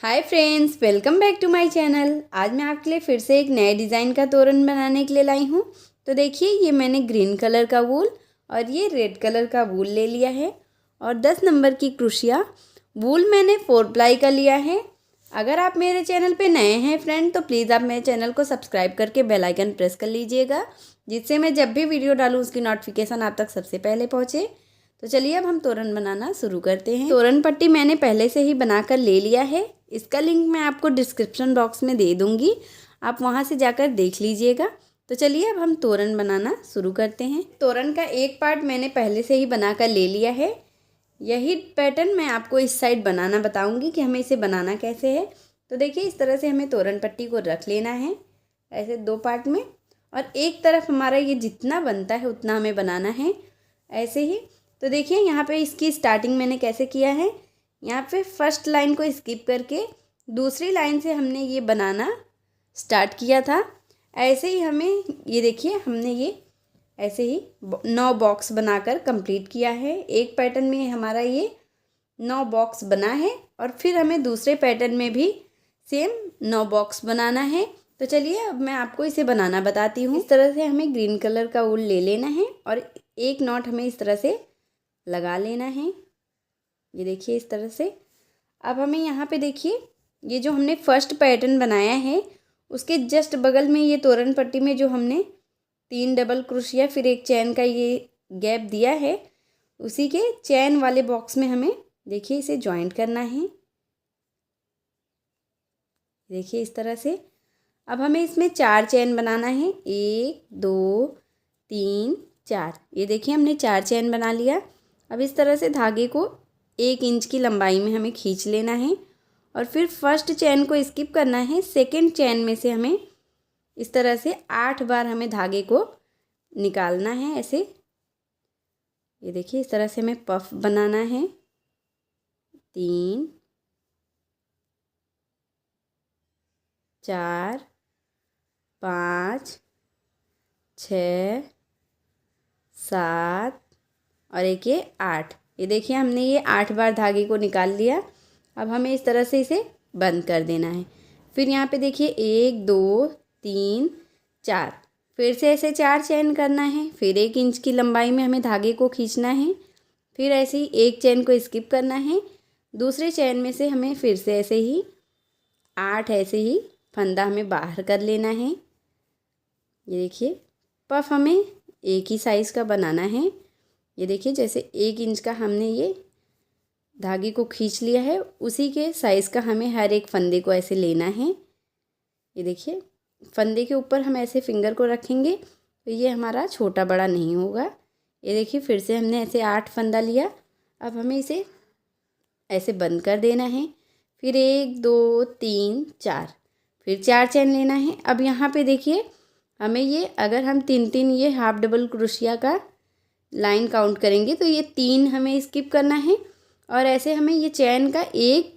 Hi friends, welcome back to my channel. आज मैं आपके लिए फिर से एक नए डिज़ाइन का तोरण बनाने के लिए लाई हूँ। तो देखिए, ये मैंने ग्रीन कलर का वूल और ये रेड कलर का वूल ले लिया है और 10 नंबर की क्रोशिया। वूल मैंने 4 प्लाई का लिया है। अगर आप मेरे चैनल पे नए हैं फ्रेंड, तो प्लीज़ आप मेरे चैनल को सब्सक्राइब करके बेल आइकन प्रेस कर लीजिएगा, जिससे मैं जब भी वीडियो डालूँ उसकी नोटिफिकेशन आप तक सबसे पहले पहुँचे। तो चलिए अब हम तोरण बनाना शुरू करते हैं। तोरण पट्टी मैंने पहले से ही बनाकर ले लिया है। इसका लिंक मैं आपको डिस्क्रिप्शन बॉक्स में दे दूँगी, आप वहाँ से जाकर देख लीजिएगा। तो चलिए अब हम तोरण बनाना शुरू करते हैं। तोरण का एक पार्ट मैंने पहले से ही बनाकर ले लिया है। यही पैटर्न मैं आपको इस साइड बनाना बताऊँगी कि हमें इसे बनाना कैसे है। तो देखिए, इस तरह से हमें तोरण पट्टी को रख लेना है, ऐसे 2 पार्ट में, और एक तरफ हमारा ये जितना बनता है उतना हमें बनाना है, ऐसे ही। तो देखिए, यहाँ पे इसकी स्टार्टिंग मैंने कैसे किया है। यहाँ पे फर्स्ट लाइन को स्किप करके दूसरी लाइन से हमने ये बनाना स्टार्ट किया था। ऐसे ही हमें ये देखिए, हमने ये ऐसे ही 9 बॉक्स बनाकर कंप्लीट किया है। एक पैटर्न में हमारा ये 9 बॉक्स बना है और फिर हमें दूसरे पैटर्न में भी सेम 9 बॉक्स बनाना है। तो चलिए अब मैं आपको इसे बनाना बताती हूँ। इस तरह से हमें ग्रीन कलर का वूल ले लेना है और एक नॉट हमें इस तरह से लगा लेना है। ये देखिए, इस तरह से। अब हमें यहाँ पे देखिए, ये जो हमने फर्स्ट पैटर्न बनाया है उसके जस्ट बगल में ये तोरण पट्टी में जो हमने 3 डबल क्रोशिया फिर एक चैन का ये गैप दिया है, उसी के चैन वाले बॉक्स में हमें देखिए इसे जॉइंट करना है। देखिए, इस तरह से। अब हमें इसमें 4 चैन बनाना है, 1 2 3 4। ये देखिए, हमने 4 चैन बना लिया। अब इस तरह से धागे को 1 इंच की लंबाई में हमें खींच लेना है और फिर फर्स्ट चैन को स्किप करना है। सेकंड चैन में से हमें इस तरह से 8 बार हमें धागे को निकालना है, ऐसे। ये देखिए, इस तरह से हमें पफ बनाना है। 3 4 5 6 7 और एक ये 8। ये देखिए, हमने ये 8 बार धागे को निकाल लिया। अब हमें इस तरह से इसे बंद कर देना है। फिर यहाँ पे देखिए 1 2 3 4, फिर से ऐसे 4 चैन करना है। फिर 1 इंच की लंबाई में हमें धागे को खींचना है। फिर ऐसे ही एक चैन को स्किप करना है। दूसरे चैन में से हमें फिर से ऐसे ही 8 ऐसे ही फंदा हमें बाहर कर लेना है। ये देखिए, पफ हमें एक ही साइज़ का बनाना है। ये देखिए, जैसे 1 इंच का हमने ये धागे को खींच लिया है, उसी के साइज़ का हमें हर एक फंदे को ऐसे लेना है। ये देखिए, फंदे के ऊपर हम ऐसे फिंगर को रखेंगे तो ये हमारा छोटा बड़ा नहीं होगा। ये देखिए, फिर से हमने ऐसे 8 फंदा लिया। अब हमें इसे ऐसे बंद कर देना है। फिर 1 2 3 4, फिर 4 चैन लेना है। अब यहाँ पे देखिए, हमें ये अगर हम 3 ये हाफ डबल क्रोशिया का लाइन काउंट करेंगे तो ये 3 हमें स्किप करना है और ऐसे हमें ये चैन का 1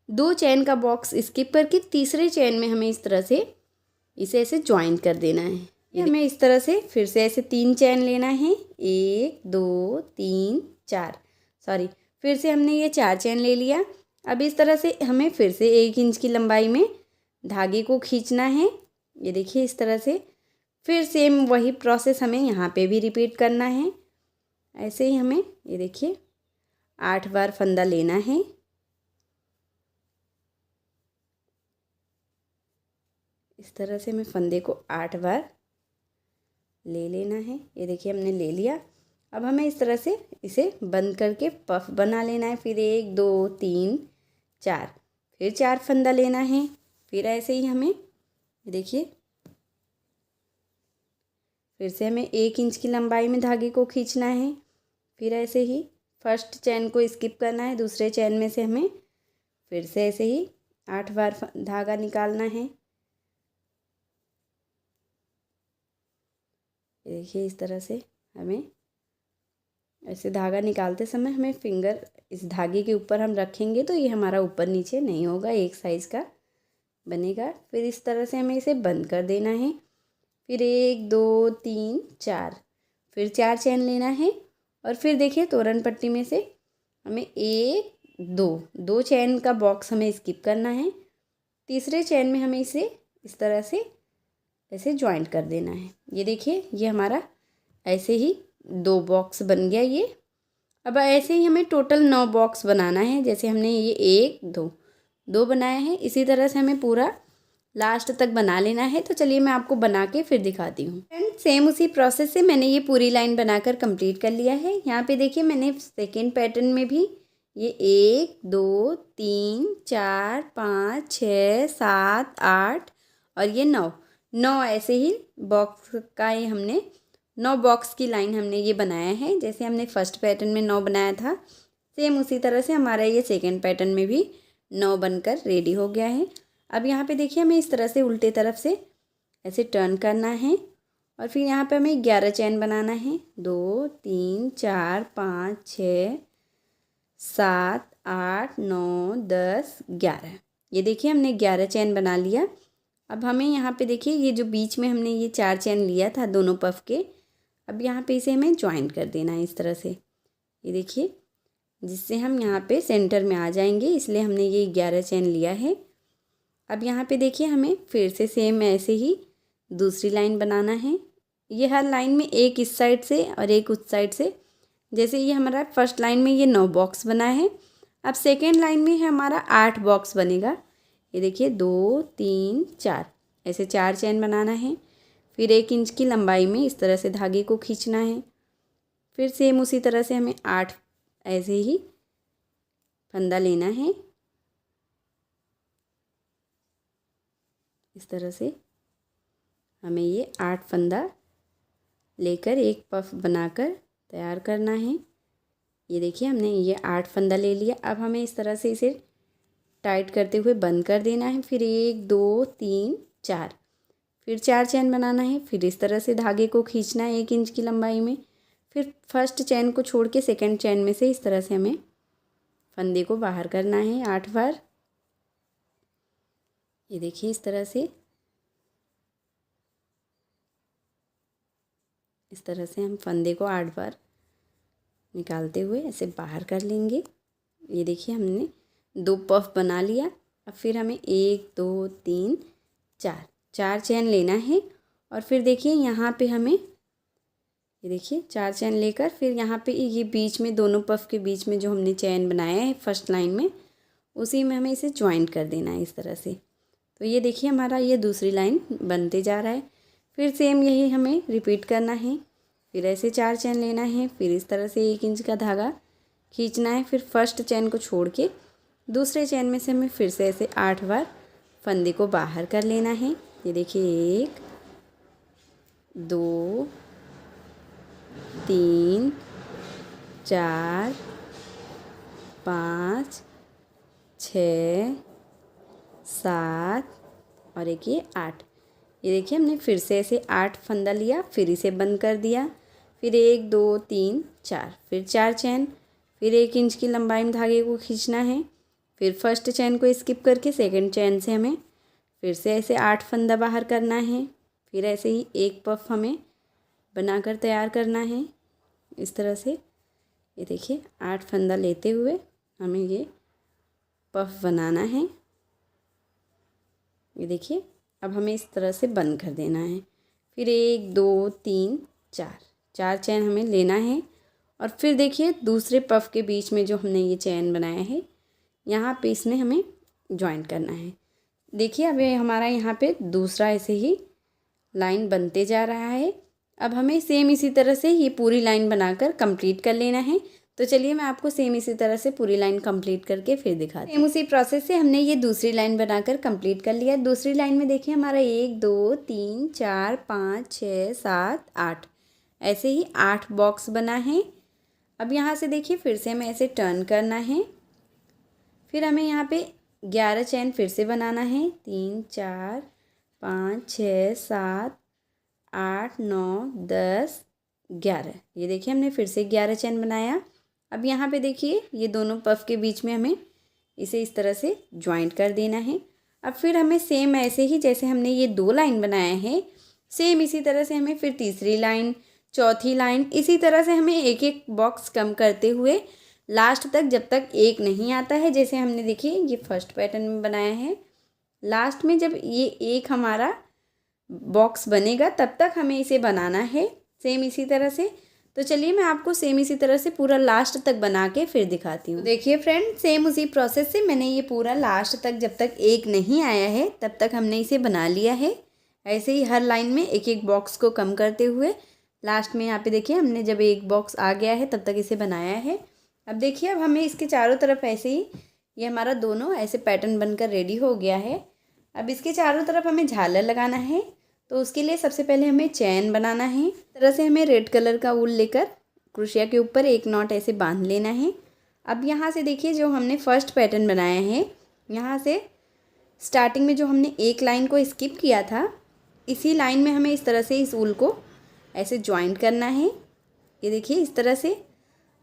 2 चैन का बॉक्स स्किप करके तीसरे चैन में हमें इस तरह से इसे ऐसे ज्वाइन कर देना है। ये हमें इस तरह से फिर से ऐसे 3 चैन लेना है, 1 2 3 4, सॉरी, फिर से हमने ये 4 चैन ले लिया। अब इस तरह से हमें फिर से 1 इंच की लंबाई में धागे को खींचना है। ये देखिए, इस तरह से। फिर सेम वही प्रोसेस हमें यहाँ पे भी रिपीट करना है। ऐसे ही हमें ये देखिए 8 बार फंदा लेना है। इस तरह से हमें फंदे को 8 बार ले लेना है। ये देखिए, हमने ले लिया। अब हमें इस तरह से इसे बंद करके पफ बना लेना है। फिर 1 2 3 4, फिर 4 फंदा लेना है। फिर ऐसे ही हमें देखिए, फिर से हमें 1 इंच की लंबाई में धागे को खींचना है। फिर ऐसे ही फर्स्ट चैन को स्किप करना है। दूसरे चैन में से हमें फिर से ऐसे ही 8 बार धागा निकालना है। देखिए, इस तरह से हमें ऐसे धागा निकालते समय हमें फिंगर इस धागे के ऊपर हम रखेंगे तो ये हमारा ऊपर नीचे नहीं होगा, एक साइज़ का बनेगा। फिर इस तरह से हमें इसे बंद कर देना है। फिर 1 2 3 4, फिर 4 चैन लेना है और फिर देखिए, तोरण पट्टी में से हमें 1 दो चेन का बॉक्स हमें स्किप करना है। तीसरे चेन में हमें इसे इस तरह से ऐसे ज्वाइंट कर देना है। ये देखिए, ये हमारा ऐसे ही 2 बॉक्स बन गया ये। अब ऐसे ही हमें टोटल 9 बॉक्स बनाना है। जैसे हमने ये 1 2 बनाया है, इसी तरह से हमें पूरा लास्ट तक बना लेना है। तो चलिए मैं आपको बना के फिर दिखाती हूँ। एंड सेम उसी प्रोसेस से मैंने ये पूरी लाइन बनाकर कंप्लीट कर लिया है। यहाँ पे देखिए, मैंने सेकेंड पैटर्न में भी ये 1 2 3 4 5 6 7 8 और ये 9 ऐसे ही बॉक्स का ये हमने 9 बॉक्स की लाइन हमने ये बनाया है। जैसे हमने फर्स्ट पैटर्न में 9 बनाया था, सेम उसी तरह से हमारा ये सेकेंड पैटर्न में भी 9 बनकर रेडी हो गया है। अब यहाँ पे देखिए, हमें इस तरह से उल्टे तरफ से ऐसे टर्न करना है और फिर यहाँ पे हमें 11 चैन बनाना है। 2 3 4 5 6 7 8 9 10 11। ये देखिए, हमने 11 चैन बना लिया। अब हमें यहाँ पे देखिए, ये जो बीच में हमने ये 4 चैन लिया था दोनों पफ के, अब यहाँ पे इसे हमें ज्वाइन कर देना है इस तरह से। ये देखिए, जिससे हम यहाँ पे सेंटर में आ जाएंगे, इसलिए हमने ये 11 चैन लिया है। अब यहाँ पे देखिए, हमें फिर से सेम ऐसे ही दूसरी लाइन बनाना है। ये हर लाइन में एक इस साइड से और एक उस साइड से। जैसे ये हमारा फर्स्ट लाइन में ये 9 बॉक्स बना है, अब सेकेंड लाइन में है हमारा 8 बॉक्स बनेगा। ये देखिए, 2 3 4 ऐसे 4 चैन बनाना है। फिर 1 इंच की लंबाई में इस तरह से धागे को खींचना है। फिर सेम उसी तरह से हमें 8 ऐसे ही फंदा लेना है। इस तरह से हमें ये 8 फंदा लेकर एक पफ बनाकर तैयार करना है। ये देखिए, हमने ये 8 फंदा ले लिया। अब हमें इस तरह से इसे टाइट करते हुए बंद कर देना है। फिर 1 2 3 4 फिर 4 चैन बनाना है। फिर इस तरह से धागे को खींचना है 1 इंच की लंबाई में। फिर फर्स्ट चैन को छोड़ के सेकंड चैन में से इस तरह से हमें फंदे को बाहर करना है 8 बार। ये देखिए, इस तरह से हम फंदे को 8 बार निकालते हुए ऐसे बाहर कर लेंगे। ये देखिए, हमने 2 पफ बना लिया। अब फिर हमें 1 2 3 4 चैन लेना है। और फिर देखिए, यहाँ पे हमें ये देखिए 4 चैन लेकर फिर यहाँ पे ये बीच में दोनों पफ के बीच में जो हमने चैन बनाया है फर्स्ट लाइन में, उसी में हमें इसे ज्वाइंट कर देना है इस तरह से। तो ये देखिए, हमारा ये दूसरी लाइन बनते जा रहा है। फिर सेम यही हमें रिपीट करना है। फिर ऐसे 4 चैन लेना है। फिर इस तरह से 1 इंच का धागा खींचना है। फिर फर्स्ट चैन को छोड़ के दूसरे चैन में से हमें फिर से ऐसे 8 बार फंदे को बाहर कर लेना है। ये देखिए, 1 2 3 4 5 6 7 और एक ये 8। ये देखिए, हमने फिर से ऐसे 8 फंदा लिया, फिर इसे बंद कर दिया। फिर 1 2 3 4 फिर 4 चैन। फिर 1 इंच की लंबाई में धागे को खींचना है। फिर फर्स्ट चैन को स्किप करके सेकंड चैन से हमें फिर से ऐसे 8 फंदा बाहर करना है। फिर ऐसे ही एक पफ हमें बनाकर तैयार करना है इस तरह से। ये देखिए, 8 फंदा लेते हुए हमें ये पफ बनाना है। ये देखिए, अब हमें इस तरह से बंद कर देना है। फिर 1 2 3 4 चैन हमें लेना है। और फिर देखिए, दूसरे पफ के बीच में जो हमने ये चैन बनाया है, यहाँ पे इसमें हमें ज्वाइंट करना है। देखिए, अब ये हमारा यहाँ पे दूसरा ऐसे ही लाइन बनते जा रहा है। अब हमें सेम इसी तरह से ये पूरी लाइन बनाकर कंप्लीट कर लेना है। तो चलिए मैं आपको सेम इसी तरह से पूरी लाइन कंप्लीट करके फिर दिखाती हूँ। सेम उसी प्रोसेस से हमने ये दूसरी लाइन बनाकर कंप्लीट कर लिया। दूसरी लाइन में देखिए, हमारा 1 2 3 4 5 6 7 8 ऐसे ही 8 बॉक्स बना है। अब यहाँ से देखिए, फिर से हमें ऐसे टर्न करना है। फिर हमें यहाँ पे 11 चैन फिर से बनाना है। 3 4 5 6 7 8 9 10 11। ये देखिए, हमने फिर से 11 चैन बनाया। अब यहाँ पे देखिए, ये दोनों पफ के बीच में हमें इसे इस तरह से ज्वाइंट कर देना है। अब फिर हमें सेम ऐसे ही जैसे हमने ये 2 लाइन बनाया है, सेम इसी तरह से हमें फिर तीसरी लाइन, चौथी लाइन, इसी तरह से हमें एक एक बॉक्स कम करते हुए लास्ट तक, जब तक एक नहीं आता है। जैसे हमने देखिए ये फर्स्ट पैटर्न में बनाया है, लास्ट में जब ये एक हमारा बॉक्स बनेगा तब तक हमें इसे बनाना है सेम इसी तरह से। तो चलिए मैं आपको सेम इसी तरह से पूरा लास्ट तक बना के फिर दिखाती हूँ। देखिए फ्रेंड, सेम उसी प्रोसेस से मैंने ये पूरा लास्ट तक, जब तक एक नहीं आया है तब तक हमने इसे बना लिया है। ऐसे ही हर लाइन में एक एक बॉक्स को कम करते हुए लास्ट में यहाँ पे देखिए हमने जब एक बॉक्स आ गया है तब तक इसे बनाया है। अब देखिए, अब हमें इसके चारों तरफ ऐसे ही ये हमारा दोनों ऐसे पैटर्न बनकर रेडी हो गया है। अब इसके चारों तरफ हमें झालर लगाना है, तो उसके लिए सबसे पहले हमें चैन बनाना है। इस तरह से हमें रेड कलर का ऊल लेकर क्रोशिया के ऊपर एक नॉट ऐसे बांध लेना है। अब यहाँ से देखिए जो हमने फर्स्ट पैटर्न बनाया है, यहाँ से स्टार्टिंग में जो हमने एक लाइन को स्किप किया था, इसी लाइन में हमें इस तरह से इस ऊल को ऐसे जॉइंट करना है। ये देखिए इस तरह से।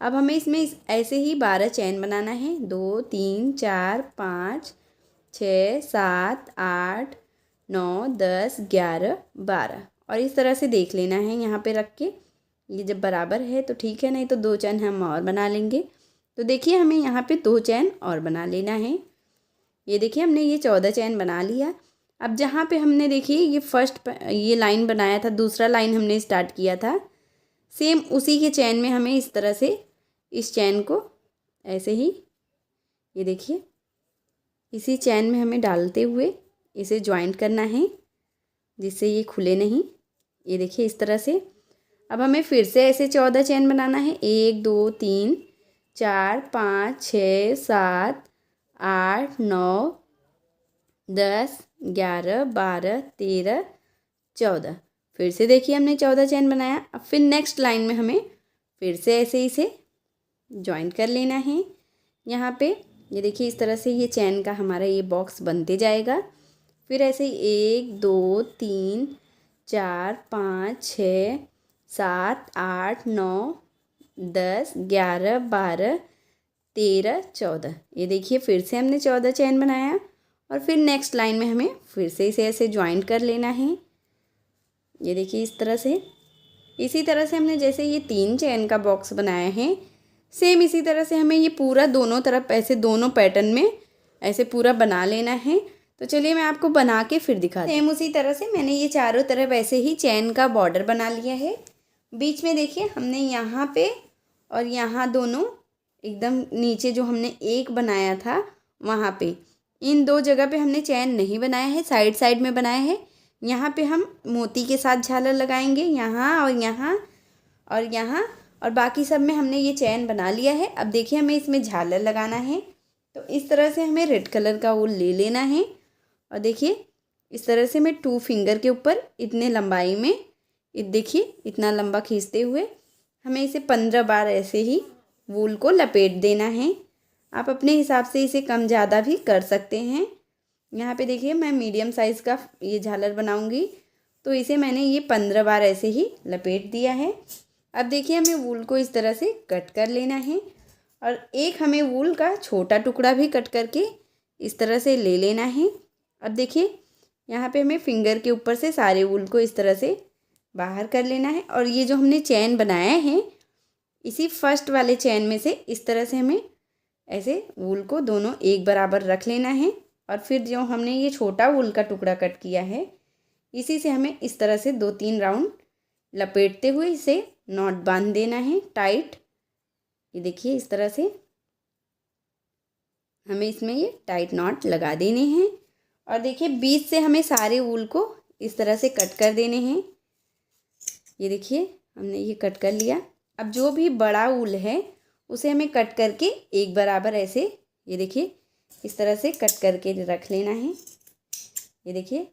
अब हमें इसमें ऐसे ही 12 चैन बनाना है, 2 3 4 5 6 7 8 9 10 11 12, और इस तरह से देख लेना है यहाँ पे रख के। ये जब बराबर है तो ठीक है, नहीं तो 2 चैन हम और बना लेंगे। तो देखिए हमें यहाँ पे 2 चैन और बना लेना है। ये देखिए हमने ये 14 चैन बना लिया। अब जहाँ पे हमने देखिए ये फर्स्ट ये लाइन बनाया था, दूसरा लाइन हमने स्टार्ट किया था, सेम उसी के चैन में हमें इस तरह से इस चैन को ऐसे ही, ये देखिए इसी चैन में हमें डालते हुए इसे ज्वाइंट करना है जिससे ये खुले नहीं। ये देखिए इस तरह से। अब हमें फिर से ऐसे 14 चैन बनाना है, 1 2 3 4 5 6 7 8 9 10 11 12 13 14। फिर से देखिए हमने 14 चैन बनाया। अब फिर नेक्स्ट लाइन में हमें फिर से ऐसे इसे ज्वाइंट कर लेना है यहाँ पे। ये देखिए इस तरह से ये चैन का हमारा ये बॉक्स बनते जाएगा। फिर ऐसे ही 1 2 3 4 5 6 7 8 9 10 11 12 13 14। ये देखिए फिर से हमने 14 चैन बनाया, और फिर नेक्स्ट लाइन में हमें फिर से इसे ऐसे ज्वाइंट कर लेना है। ये देखिए इस तरह से। इसी तरह से हमने जैसे ये 3 चैन का बॉक्स बनाया है, सेम इसी तरह से हमें ये पूरा दोनों तरफ ऐसे दोनों पैटर्न में ऐसे पूरा बना लेना है। तो चलिए मैं आपको बना के फिर दिखाती हूँ। सेम उसी तरह से मैंने ये चारों तरफ ऐसे ही चैन का बॉर्डर बना लिया है। बीच में देखिए हमने यहाँ पे और यहाँ दोनों एकदम नीचे जो हमने एक बनाया था वहाँ पे, इन 2 जगह पे हमने चैन नहीं बनाया है, साइड साइड में बनाया है। यहाँ पे हम मोती के साथ झालर लगाएंगे, यहाँ और यहाँ और यहाँ, और बाकी सब में हमने ये चैन बना लिया है। अब देखिए हमें इसमें झालर लगाना है, तो इस तरह से हमें रेड कलर का वूल ले लेना है। और देखिए इस तरह से मैं 2 फिंगर के ऊपर इतने लंबाई में, देखिए इतना लंबा खींचते हुए हमें इसे 15 बार ऐसे ही वूल को लपेट देना है। आप अपने हिसाब से इसे कम ज़्यादा भी कर सकते हैं। यहाँ पे देखिए मैं मीडियम साइज़ का ये झालर बनाऊंगी, तो इसे मैंने ये 15 बार ऐसे ही लपेट दिया है। अब देखिए हमें वूल को इस तरह से कट कर लेना है, और एक हमें वूल का छोटा टुकड़ा भी कट करके इस तरह से ले लेना है। अब देखिए यहाँ पे हमें फिंगर के ऊपर से सारे वूल को इस तरह से बाहर कर लेना है, और ये जो हमने चैन बनाया है इसी फर्स्ट वाले चैन में से इस तरह से हमें ऐसे वूल को दोनों एक बराबर रख लेना है। और फिर जो हमने ये छोटा वूल का टुकड़ा कट किया है इसी से हमें इस तरह से 2-3 राउंड लपेटते हुए इसे नॉट बांध देना है टाइट। ये देखिए इस तरह से हमें इसमें ये टाइट नॉट लगा देने हैं। और देखिए बीच से हमें सारे वूल को इस तरह से कट कर देने हैं। ये देखिए हमने ये कट कर लिया। अब जो भी बड़ा वूल है उसे हमें कट करके एक बराबर ऐसे, ये देखिए इस तरह से कट करके रख लेना है। ये देखिए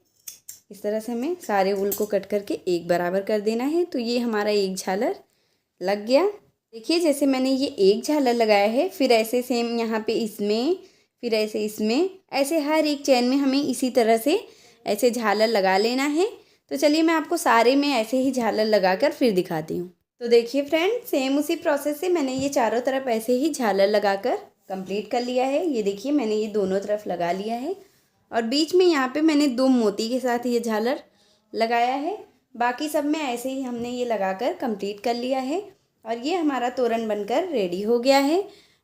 इस तरह से हमें सारे वूल को कट करके एक बराबर कर देना है। तो ये हमारा एक झालर लग गया। देखिए जैसे मैंने ये एक झालर लगाया है, फिर ऐसे सेम यहाँ पे इसमें, फिर ऐसे इसमें, ऐसे हर एक चैन में हमें इसी तरह से ऐसे झालर लगा लेना है। तो चलिए मैं आपको सारे में ऐसे ही झालर लगाकर फिर दिखाती हूँ। तो देखिए फ्रेंड, सेम उसी प्रोसेस से मैंने ये चारों तरफ ऐसे ही झालर लगाकर कंप्लीट कर लिया है। ये देखिए मैंने ये दोनों तरफ लगा लिया है, और बीच में यहाँ पे मैंने 2 मोती के साथ ये झालर लगाया है। बाकी सब में ऐसे ही हमने ये लगाकर कंप्लीट कर लिया है, और ये हमारा तोरण बनकर रेडी हो गया है।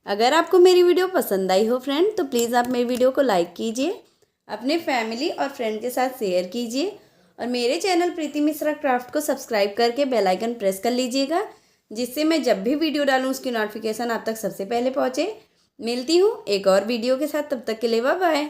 अगर आपको मेरी वीडियो पसंद आई हो फ्रेंड तो प्लीज़ आप मेरी वीडियो को लाइक कीजिए, अपने फैमिली और फ्रेंड के साथ शेयर कीजिए और मेरे चैनल प्रीति मिश्रा क्राफ्ट को सब्सक्राइब करके बेल आइकन प्रेस कर लीजिएगा, जिससे मैं जब भी वीडियो डालूँ उसकी नोटिफिकेशन आप तक सबसे पहले पहुँचे। मिलती हूँ एक और वीडियो के साथ, तब तक के लिए बाय बाय।